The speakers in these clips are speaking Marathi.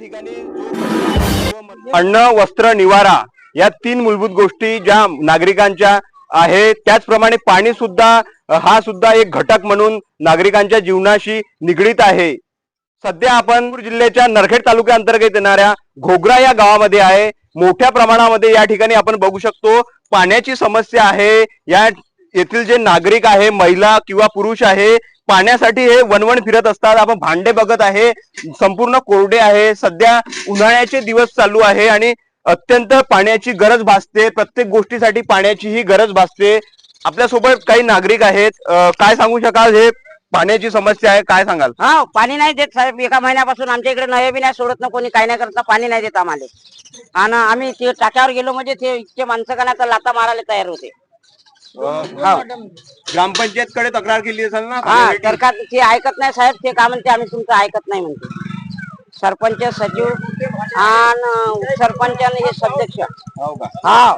ठिकाणी अन्न, वस्त्र, निवारा या 3 मूलभूत गोष्टी ज्या नागरिकांच्या आहे, त्याचप्रमाणे पाणी सुद्धा हा सुद्धा एक घटक म्हणून नागरिकांच्या जीवनाशी निगडीत आहे। सध्या आपण नागपूर जिल्ह्याच्या नरखेड तालुक्या अंतर्गत येणाऱ्या घोगरा या गावामध्ये आहे। मोठ्या प्रमाणामध्ये या ठिकाणी आपण बघू शकतो पाण्याची समस्या आहे। या येथील जे नागरिक आहे, महिला किंवा पुरुष आहे, पाण्यासाठी हे वणवण फिरत असतात। आपण भांडे बघत आहे, संपूर्ण कोरडे आहे। सध्या उन्हाळ्याचे दिवस चालू आहे आणि अत्यंत पाण्याची गरज भासते। प्रत्येक गोष्टीसाठी पाण्याची ही गरज भासते। आपल्या सोबत काही नागरिक आहेत, काय सांगू शकाल? हे पाण्याची समस्या आहे, काय सांगाल? हा, पाणी नाही देत साहेब। एका महिन्यापासून आमच्या इकडे नळ बी नाही सोडत ना कोणी, काही नाही करता, पाणी नाही देत आम्हाला। आणि आम्ही ते टाक्यावर गेलो म्हणजे ते इतके माणसं का नाही तर लाता मारायला तयार होते। ग्रामपंचायत कडे तक्रार केली असेल ना? हा, सरकार ते ऐकत नाही साहेब। ते काय म्हणते आम्ही तुमचं ऐकत नाही म्हणते। सरपंच, सचिव आणि उपसरपंच आणि हे सदस्य। हा,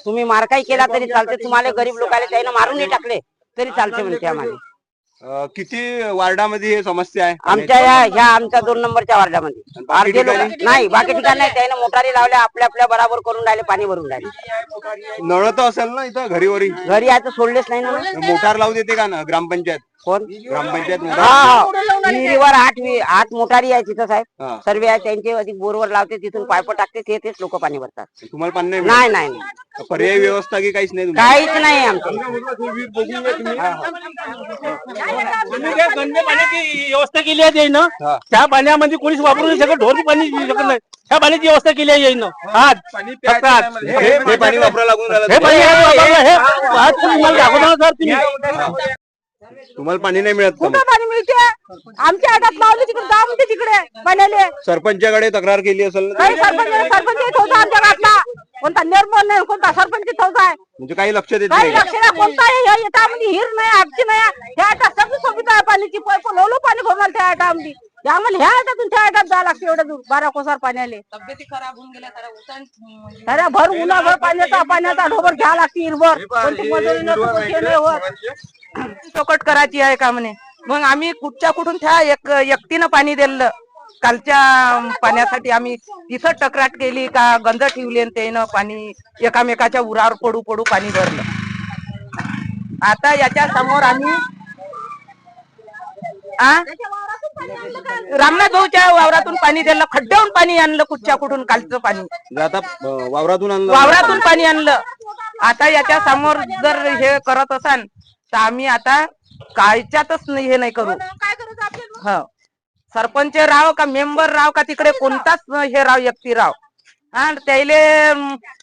तुम्ही मारकाई केला तरी चालते, तुम्हाला गरीब लोकांना त्याने मारूनही टाकले तरी चालते म्हणते आम्हाला। किती वार्डामध्ये हे समस्या आहे? आमच्या ह्या आमच्या 2 नंबरच्या वार्डामध्ये अर्धे लोक नाही, बाकी ठिकाणी नाही। त्याने मोटारी लावल्या, आपल्या आपल्या बराबर करून राहिले, पाणी भरून राहिले। नळ तर असेल ना इथं घरी घरी आहे तर सोडलेच नाही ना। मोटार लावू देते का ना ग्रामपंचायत? कोण? ग्रामपंचायत विहिरीवर 8 मोटारी आहे तिथं साहेब। सर्व आहे त्यांचे, अधिक बोरवर लावते, तिथून पाईप टाकते, तेच लोक पाणी भरतात। तुम्हाला पाणी नाही? नाही नाही, पर्यायी व्यवस्था की काहीच नाही? काहीच नाही आमच्या। पाण्याची व्यवस्था केली आहे ना, त्या पाण्यामध्ये कोणीच वापरू नाही शकत, ढोर पाणी पिऊ शकत नाही। त्या पाण्याची व्यवस्था केली आहे ना। हे पाणी वापरायला लागून राहिलं? तुम्हाला पाणी नाही मिळत? कुठं पाणी मिळते? आमच्या हातात लावले तिकडे, जा म्हणते तिकडे पाण्याले। सरपंचाकडे तक्रार केली असेल ना? काही सरपंच होता आमच्या गावातला, कोणता निर्मल नाही, कोणता सरपंच होता आहे म्हणजे काही लक्ष देत काही नाही? लक्ष नाही, कोणता येतामध्ये हिर नाही, आमची नाही। ह्या हातात सगळी सुविधा आहे पाण्याची, पैप लोलो पाणी भरून त्या हातामध्ये। आम्हाला ह्या हातातून त्या हातात जावं लागते, एवढं दूर 12 कोसार पाण्याले। तब्येती खराब होऊन गेल्या, अरे भर उन्हाभर पाण्याचा ढोबर घ्या लागते हिरभर, कोणती मजुरी नाही होत। चौकट करायची आहे का म्हणे। मग आम्ही कुठच्या कुठून त्या एकटीनं पाणी दिलं। कालच्या पाण्यासाठी आम्ही तिथं तक्रार केली का गंज ठेवली आणि त्यानं पाणी एकामेकाच्या उरावर पडू पडू पाणी भरलं। आता याच्या समोर आम्ही रामनाथ भाऊच्या वावरातून पाणी दिलं, खड्ड्याहून पाणी आणलं, कुठच्या कुठून कालचं पाणी आता वावरातून पाणी आणलं। आता याच्या समोर जर हे करत असाल तर आम्ही आता कायच्यातच हे नाही करू। हो, सरपंच राव का मेंबर राव का तिकडे कोणताच हे राव, व्यक्ती राव, हा त्याले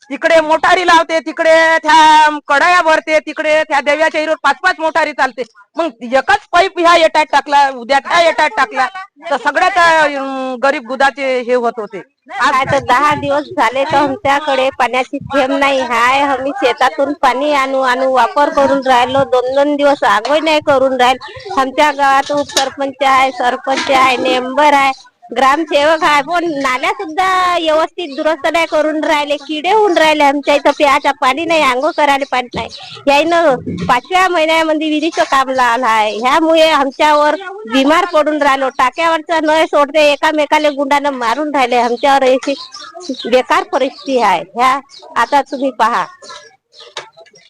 तिकडे मोटारी लावते, तिकडे त्या कढया भरते, तिकडे त्या देव्याच्या हिरोर 5-5 मोटारी चालते। मग एकच पाईप ह्या येटात टाकला, उद्या त्या येटात टाकला तर सगळ्यात गरीब गुदाचे हे होत होते। आता 10 दिवस झाले तर आमच्याकडे पाण्याची थेंब नाही आहे। आम्ही शेतातून पाणी आणू वापर करून राहिलो, 2-2 दिवस आंघोळ नाही करून राहिलो। आमच्या गावात उपसरपंच आहे, सरपंच आहे, मेंबर आहे, ग्रामसेवक आहे, पण नाल्या सुद्धा व्यवस्थित दुरुस्त नाही करून राहिले। किडे होऊन राहिले आमच्या इथं, प्यायचं पाणी नाही, आंघोळ करायला पाणी नाही। यायनं 5व्या महिन्यामध्ये विहिरीचं काम लावलं आहे। ह्यामुळे आमच्यावर बिमार पडून राहिलो। टाक्यावरचं नळ सोडते, एकामेकाला गुंडानं मारून राहिले। आमच्यावर अशी बेकार परिस्थिती आहे। ह्या आता तुम्ही पहा,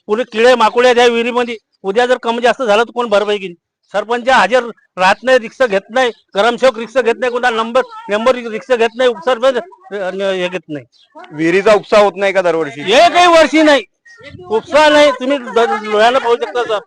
पुढे किडे माकुळे त्या विहिरीमध्ये, उद्या जर कमी जास्त झालं तर कोण भरपाई घेईल? सरपंच हजर राहत नाही, रिक्षा घेत नाही, ग्रामसेवक रिक्षा घेत नाही, कोणता मेंबर रिक्षा घेत नाही, उपसरपंच हे घेत नाही। विहिरीचा उपसा होत नाही का दरवर्षी? हे काही वर्षी नाही, उपसा नाही, तुम्ही डोळ्यानं पाहू शकता।